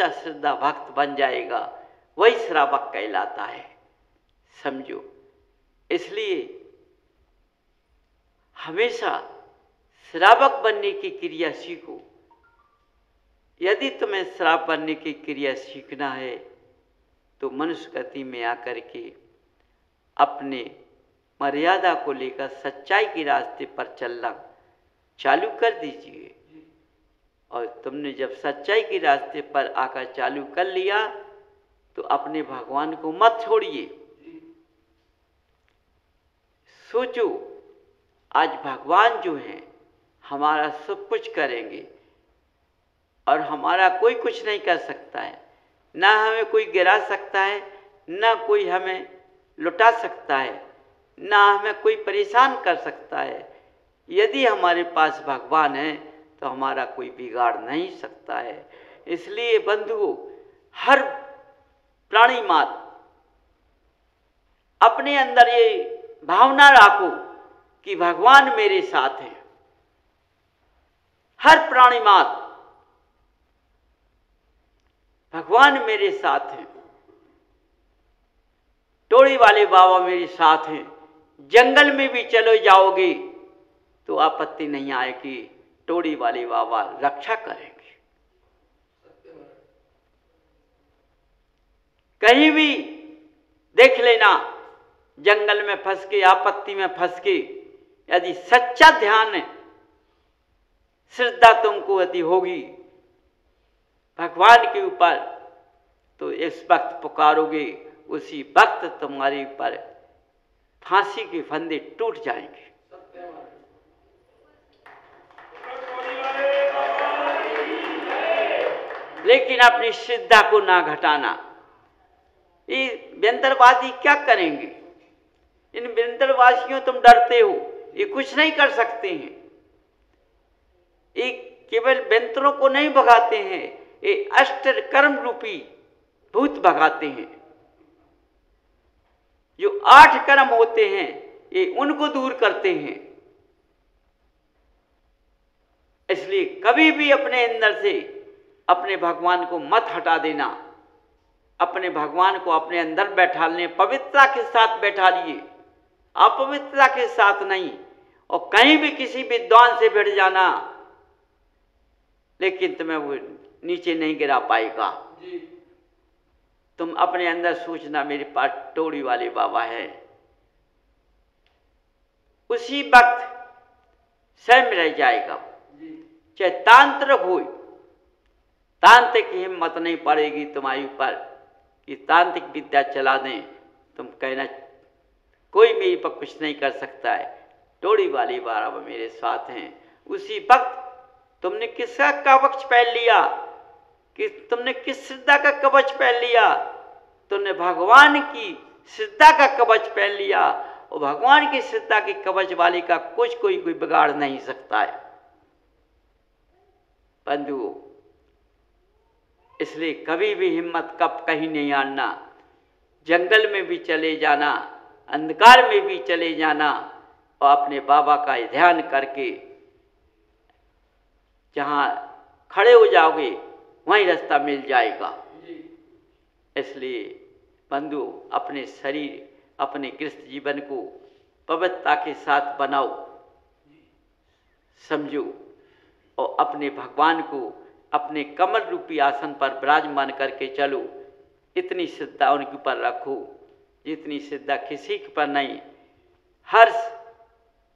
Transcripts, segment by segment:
सच्चा श्रद्धा भक्त बन जाएगा, वही श्रावक कहलाता है। समझो, इसलिए हमेशा श्रावक बनने की क्रिया सीखो। यदि तुम्हें श्रावक बनने की क्रिया सीखना है तो मनुष्य गति में आकर के अपने मर्यादा को लेकर सच्चाई के रास्ते पर चलना चालू कर दीजिए। और तुमने जब सच्चाई के रास्ते पर आकर चालू कर लिया तो अपने भगवान को मत छोड़िए। सोचो, आज भगवान जो हैं हमारा सब कुछ करेंगे और हमारा कोई कुछ नहीं कर सकता है। ना हमें कोई गिरा सकता है, ना कोई हमें लुटा सकता है, ना हमें कोई परेशान कर सकता है। यदि हमारे पास भगवान है तो हमारा कोई बिगाड़ नहीं सकता है। इसलिए बंधुओं, हर प्राणी मात्र अपने अंदर ये भावना रखो कि भगवान मेरे साथ हैं। हर प्राणी मात्र भगवान मेरे साथ हैं। टोड़ी वाले बाबा मेरे साथ हैं। जंगल में भी चले जाओगे तो आपत्ति नहीं आएगी, टोड़ी वाले बाबा रक्षा करेंगे। कहीं भी देख लेना, जंगल में फंस के, आपत्ति में फंस के, यदि सच्चा ध्यान श्रद्धा तुमको यदि होगी भगवान के ऊपर तो इस वक्त पुकारोगे, उसी वक्त तुम्हारे ऊपर फांसी के फंदे टूट जाएंगे। लेकिन अपनी श्रद्धा को ना घटाना। ये व्यंतरवादी क्या करेंगे? इन व्यंतरवासियों तुम डरते हो, ये कुछ नहीं कर सकते हैं। ये केवल व्यंतरों को नहीं भगाते हैं, ये अष्ट कर्म रूपी भूत भगाते हैं। जो 8 कर्म होते हैं ये उनको दूर करते हैं। इसलिए कभी भी अपने अंदर से अपने भगवान को मत हटा देना। अपने भगवान को अपने अंदर बैठा लें, पवित्रता के साथ बैठा लिए, अपवित्रता के साथ नहीं। और कहीं भी किसी विद्वान से भिड़ जाना, लेकिन तुम्हें वो नीचे नहीं गिरा पाएगा। तुम अपने अंदर सोचना, मेरे पास टोड़ी वाले बाबा है, उसी वक्त स्वयं रह जाएगा। चाहे तांत्रिक हो, तांत्रिक की हिम्मत नहीं पड़ेगी तुम्हारे ऊपर कि तांत्रिक विद्या चला दें। तुम कहना कोई मेरे पर कुछ नहीं कर सकता है, टोड़ी वाले बाबा मेरे साथ हैं। उसी वक्त तुमने किसका कवच पहन लिया, कि तुमने किस श्रद्धा का कवच पहन लिया? तुमने भगवान की श्रद्धा का कवच पहन लिया। और भगवान की श्रद्धा के कवच वाले का कुछ कोई बिगाड़ नहीं सकता है बंधुओं। इसलिए कभी भी हिम्मत कब कहीं नहीं हारना। जंगल में भी चले जाना, अंधकार में भी चले जाना, और अपने बाबा का ध्यान करके जहाँ खड़े हो जाओगे वहीं रास्ता मिल जाएगा। इसलिए बंधु, अपने शरीर, अपने गृहस्थ जीवन को पवित्रता के साथ बनाओ, समझो, और अपने भगवान को अपने कमल रूपी आसन पर विराजमान करके चलो। इतनी श्रद्धा उनके ऊपर रखो जितनी श्रद्धा किसी के पर नहीं। हर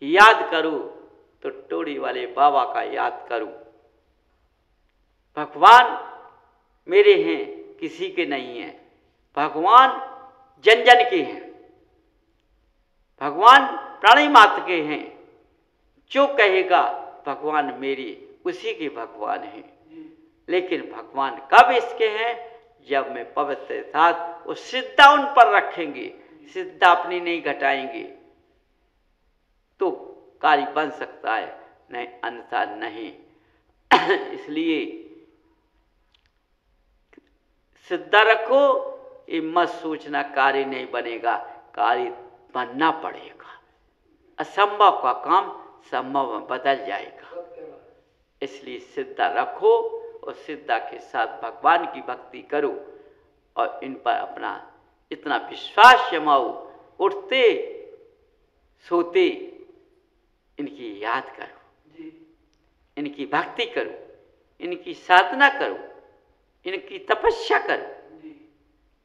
याद करो तो टोड़ी वाले बाबा का याद करो। भगवान मेरे हैं, किसी के नहीं हैं। भगवान जन जन के हैं। भगवान प्राणी मात्र के हैं। जो कहेगा भगवान मेरे, उसी के भगवान हैं। लेकिन भगवान कब इसके हैं? जब मैं पवित्र साथ वो श्रद्धा उन पर रखेंगे, श्रद्धा अपनी नहीं घटाएंगे, तो कार्य बन सकता है, नहीं अन्यथा नहीं। इसलिए श्रद्धा रखो, ये मत सोचना कार्य नहीं बनेगा, कार्य बनना पड़ेगा। असंभव का काम संभव में बदल जाएगा। इसलिए श्रद्धा रखो और श्रद्धा के साथ भगवान की भक्ति करो और इन पर अपना इतना विश्वास जमाओ, उठते सोते इनकी याद करो, इनकी भक्ति करो, इनकी साधना करो, इनकी तपस्या करो,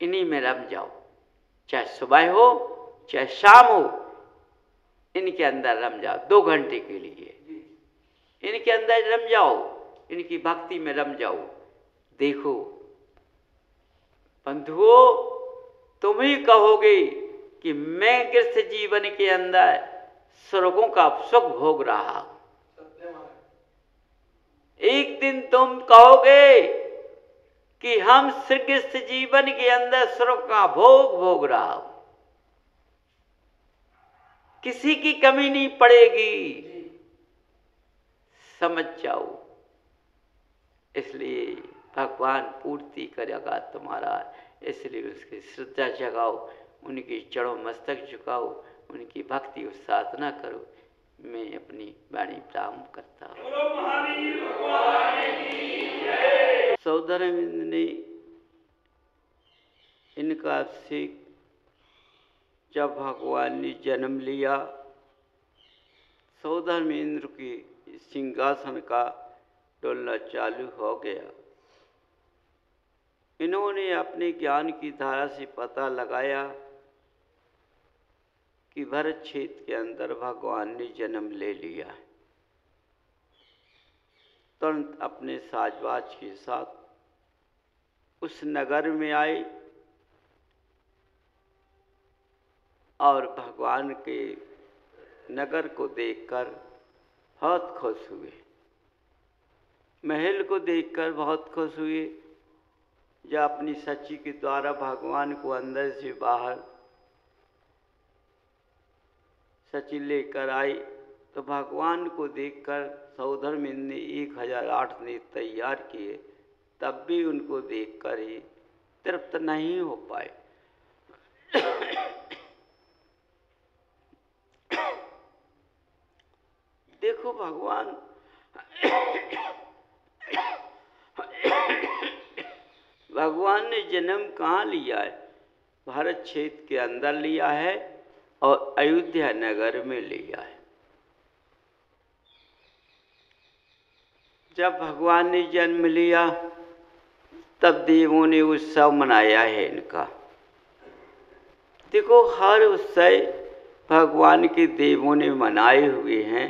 इन्हीं में रम जाओ। चाहे सुबह हो चाहे शाम हो, इनके अंदर रम जाओ 2 घंटे के लिए, इनके अंदर रम जाओ, इनकी भक्ति में रम जाओ। देखो बंधुओं, तुम ही कहोगे कि मैं गृहस्थ जीवन के अंदर स्वर्गों का सुख भोग रहा हूं। एक दिन तुम कहोगे कि हम गृहस्थ जीवन के अंदर स्वर्ग का भोग रहा हूं। किसी की कमी नहीं पड़ेगी, समझ जाओ। इसलिए भगवान पूर्ति करेगा तुम्हारा, इसलिए उसकी श्रद्धा जगाओ, उनकी चरणों मस्तक झुकाओ, उनकी भक्ति और साधना करो। मैं अपनी वाणी प्रारंभ करता हूँ। सौधर्मेंद्र ने इनका से जब भगवान ने जन्म लिया, सौधर्मेंद्र की सिंहासन का डोलना चालू हो गया। इन्होंने अपने ज्ञान की धारा से पता लगाया कि भरत क्षेत्र के अंदर भगवान ने जन्म ले लिया है। तुरंत अपने साजबाज के साथ उस नगर में आए और भगवान के नगर को देखकर बहुत खुश हुए, महल को देखकर बहुत खुश हुए। जब अपनी सची के द्वारा भगवान को अंदर से बाहर सची लेकर आई तो भगवान को देखकर सौधर्मेंद्र ने 1008 ने तैयार किए, तब भी उनको देखकर ही तृप्त नहीं हो पाए। देखो भगवान ने जन्म कहाँ लिया है? भारत क्षेत्र के अंदर लिया है और अयोध्या नगर में लिया है। जब भगवान ने जन्म लिया तब देवों ने उत्सव मनाया है इनका। देखो हर उत्सव भगवान के देवों ने मनाए हुए हैं,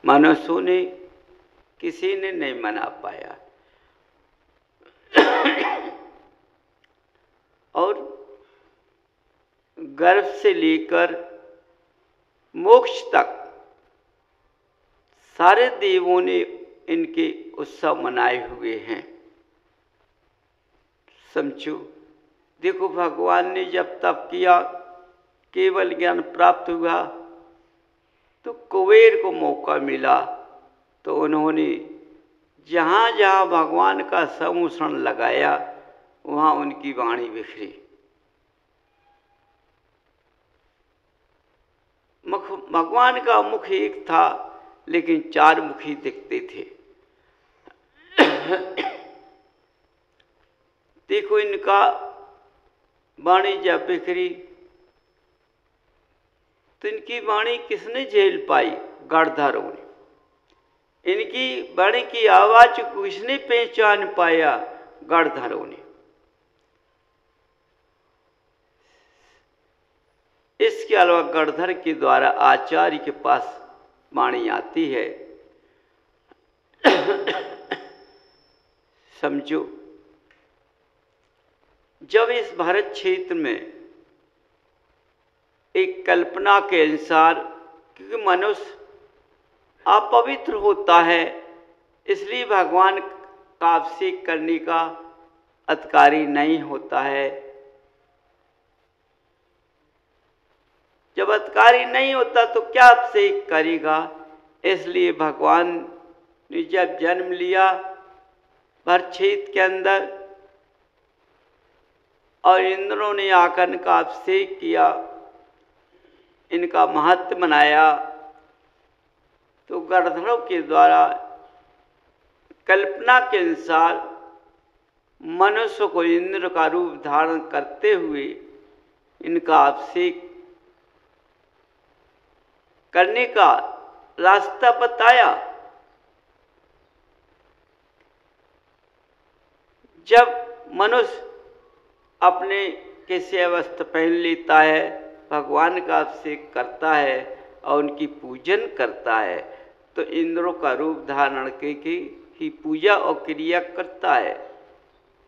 मनुष्यों ने किसी ने नहीं मना पाया। और गर्भ से लेकर मोक्ष तक सारे देवों ने इनके उत्सव मनाए हुए हैं। समझो, देखो भगवान ने जब तप किया, केवल ज्ञान प्राप्त हुआ तो कुबेर को मौका मिला, तो उन्होंने जहाँ जहाँ भगवान का समूषण लगाया वहाँ उनकी वाणी बिखरी। भगवान का मुख एक था लेकिन 4 मुखी दिखते थे। देखो इनका वाणी जब बिखरी तो इनकी वाणी किसने झेल पाई? गणधरों ने। इनकी वाणी की आवाज को किसने पहचान पाया? गणधरों ने। इसके अलावा गणधर के द्वारा आचार्य के पास वाणी आती है। समझो, जब इस भारत क्षेत्र में एक कल्पना के अनुसार, क्योंकि मनुष्य अपवित्र होता है इसलिए भगवान का अभिषेक करने का अधिकारी नहीं होता है। जब अधिकारी नहीं होता तो क्या अभिषेक करेगा? इसलिए भगवान ने जब जन्म लिया भरत क्षेत्र के अंदर और इंद्रों ने आकर इनका अभिषेक किया, इनका महत्व मनाया, तो गणधरों के द्वारा कल्पना के अनुसार मनुष्य को इंद्र का रूप धारण करते हुए इनका अभिषेक करने का रास्ता बताया। जब मनुष्य अपने कैसे वस्त्र पहन लेता है, भगवान का अभिषेक करता है और उनकी पूजन करता है, तो इंद्रों का रूप धारण की पूजा और क्रिया करता है।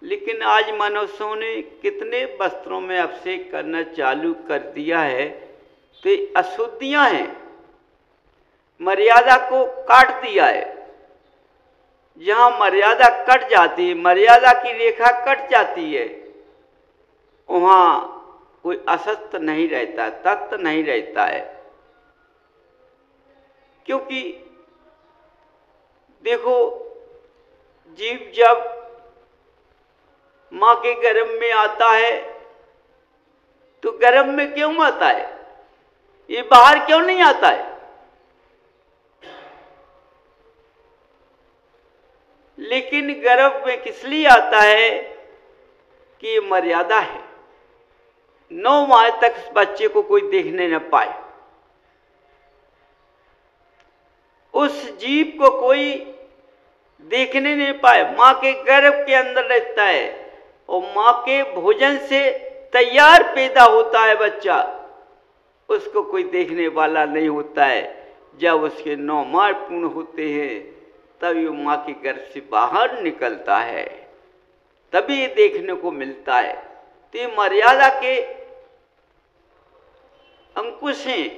लेकिन आज मनुष्यों ने कितने वस्त्रों में अभिषेक करना चालू कर दिया है, तो अशुद्धियां हैं, मर्यादा को काट दिया है। जहां मर्यादा कट जाती है, मर्यादा की रेखा कट जाती है, वहां कोई असत्य नहीं रहता, तत्व नहीं रहता है। क्योंकि देखो, जीव जब मां के गर्भ में आता है तो गर्भ में क्यों आता है? ये बाहर क्यों नहीं आता है? लेकिन गर्भ में किस लिए आता है कि ये मर्यादा है, 9 माह तक इस बच्चे को कोई देखने न पाए, उस जीव को कोई देखने नहीं पाए। मां के गर्भ के अंदर रहता है और मां के भोजन से तैयार पैदा होता है बच्चा, उसको कोई देखने वाला नहीं होता है। जब उसके 9 माह पूर्ण होते हैं तभी वो मां के गर्भ से बाहर निकलता है, तभी ये देखने को मिलता है। तो ये मर्यादा के अंकुश हैं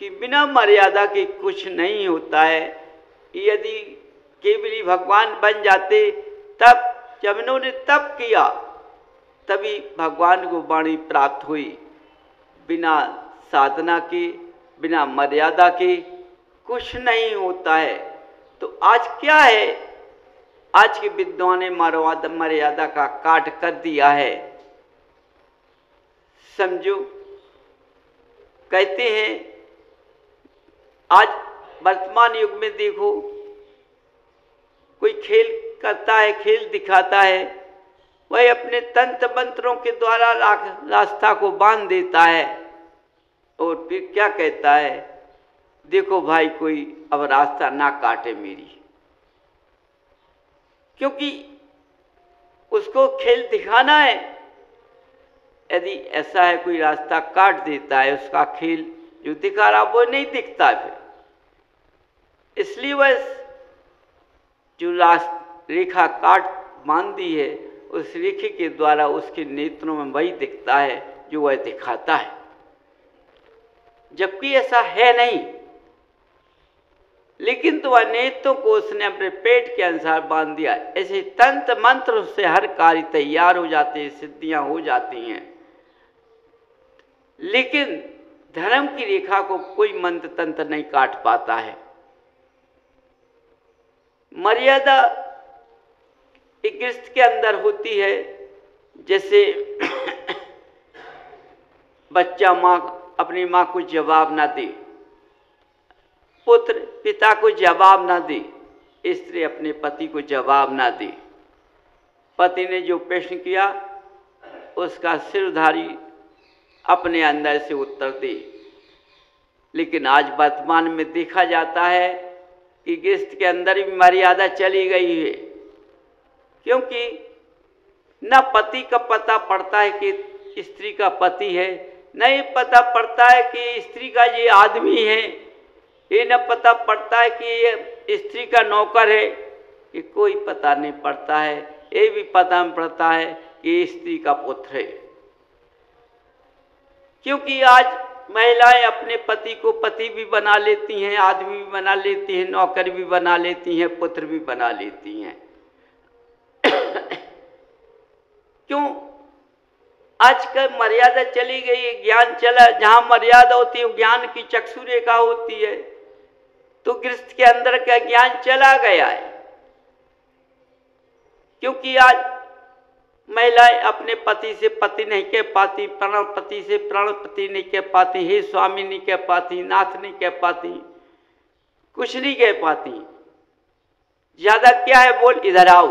कि बिना मर्यादा के कुछ नहीं होता है। यदि केवली भगवान बन जाते, तब जब इन्होंने तप किया तभी भगवान को वाणी प्राप्त हुई। बिना साधना के, बिना मर्यादा के कुछ नहीं होता है। तो आज क्या है? आज के विद्वान ने मर्यादा का काट कर दिया है। समझो, कहते हैं आज वर्तमान युग में देखो, कोई खेल करता है, खेल दिखाता है, वह अपने तंत्र मंत्रों के द्वारा रास्ता को बांध देता है और फिर क्या कहता है, देखो भाई कोई अब रास्ता ना काटे मेरी, क्योंकि उसको खेल दिखाना है। यदि ऐसा है कोई रास्ता काट देता है, उसका खेल जो दिखा रहा वो नहीं दिखता फिर, इसलिए वह जो रेखा काट बांध दी है, उस रेखे के द्वारा उसके नेत्रों में वही दिखता है जो वह दिखाता है, जबकि ऐसा है नहीं। लेकिन तो वह नेत्रों को उसने अपने पेट के अनुसार बांध दिया। ऐसे तंत्र मंत्र से हर कार्य तैयार हो जाते हैं, सिद्धियां हो जाती हैं। लेकिन धर्म की रेखा को कोई मंत्र तंत्र नहीं काट पाता है। मर्यादा एक गृहस्थ के अंदर होती है। जैसे बच्चा अपनी माँ को जवाब ना दे, पुत्र पिता को जवाब ना दे, स्त्री अपने पति को जवाब ना दे। पति ने जो प्रश्न किया उसका सिरधारी अपने अंदर से उत्तर दे। लेकिन आज वर्तमान में देखा जाता है कि गृहस्थ के अंदर भी मर्यादा चली गई है, क्योंकि न पति का पता पड़ता है कि स्त्री का पति है, न ये पता पड़ता है कि स्त्री का ये आदमी है, ये न पता पड़ता है कि ये स्त्री का नौकर है, ये कोई पता नहीं पड़ता है। ये भी पता नहीं पड़ता है कि ये स्त्री का पुत्र है, क्योंकि आज महिलाएं अपने पति को पति भी बना लेती हैं, आदमी भी बना लेती हैं, नौकर भी बना लेती हैं, पुत्र भी बना लेती हैं। क्यों? आज का मर्यादा चली गई, ज्ञान चला। जहां मर्यादा होती है ज्ञान की चक्षु रेखा होती है, तो गृहस्थ के अंदर का ज्ञान चला गया है। क्योंकि आज महिलाएं अपने पति से पति नहीं कह पाती, प्राणपति से प्राणपति नहीं कह पाती, हे स्वामी नहीं कह पाती, नाथ नहीं कह पाती, कुछ नहीं कह पाती। ज्यादा क्या है बोल, इधर आओ।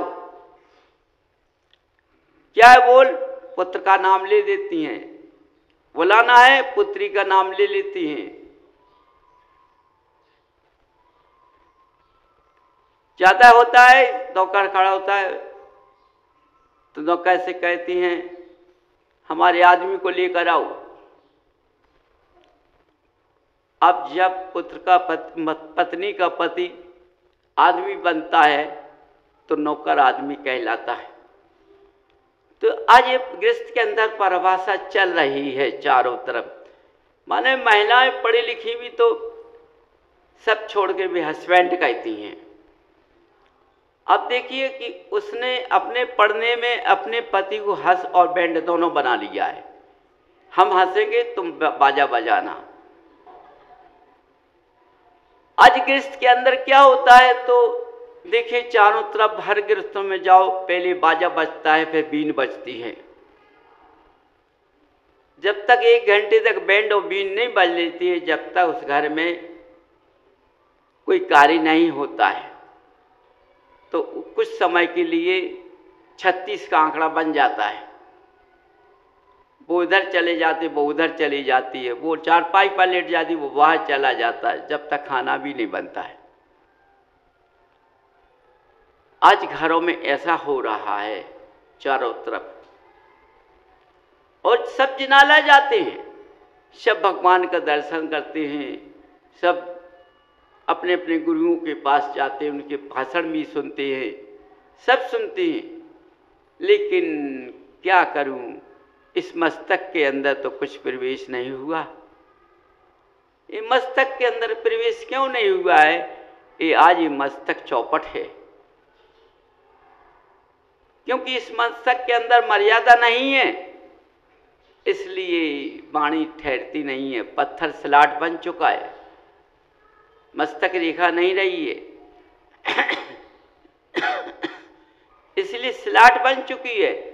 क्या है बोल, पुत्र का नाम ले देती हैं, बुलाना है पुत्री का नाम ले लेती हैं। ज्यादा होता है, नौकर खड़ा होता है तो नौकर से कहती हैं हमारे आदमी को लेकर आओ। अब जब पुत्र का पत्नी का पति आदमी बनता है तो नौकर आदमी कहलाता है। तो आज ये गृहस्थ के अंदर परिभाषा चल रही है चारों तरफ। माने महिलाएं पढ़ी लिखी भी तो सब छोड़ के भी हस्बैंड कहती हैं। अब देखिए कि उसने अपने पढ़ने में अपने पति को हंस और बैंड दोनों बना लिया है। हम हंसेंगे तुम बाजा बजाना। आज गृहस्थ के अंदर क्या होता है तो देखिए चारों तरफ हर गृहस्थों में जाओ, पहले बाजा बजता है फिर बीन बजती है। जब तक 1 घंटे तक बैंड और बीन नहीं बज लेती है, जब तक उस घर में कोई कार्य नहीं होता है। तो कुछ समय के लिए 36 का आंकड़ा बन जाता है। वो इधर चले जाते, वो उधर चली जाती है, वो चारपाई पर लेट जाती, वो बाहर चला जाता है, जब तक खाना भी नहीं बनता है। आज घरों में ऐसा हो रहा है चारों तरफ, और सब जिनाला जाते हैं, सब भगवान का दर्शन करते हैं, सब अपने अपने गुरुओं के पास जाते हैं, उनके भाषण भी सुनते हैं, सब सुनते हैं। लेकिन क्या करूं, इस मस्तक के अंदर तो कुछ प्रवेश नहीं हुआ। ये मस्तक के अंदर प्रवेश क्यों नहीं हुआ है? ये आज ये मस्तक चौपट है, क्योंकि इस मस्तक के अंदर मर्यादा नहीं है, इसलिए वाणी ठहरती नहीं है। पत्थर स्लाट बन चुका है, मस्तक रेखा नहीं रही है, इसलिए स्लाट बन चुकी है।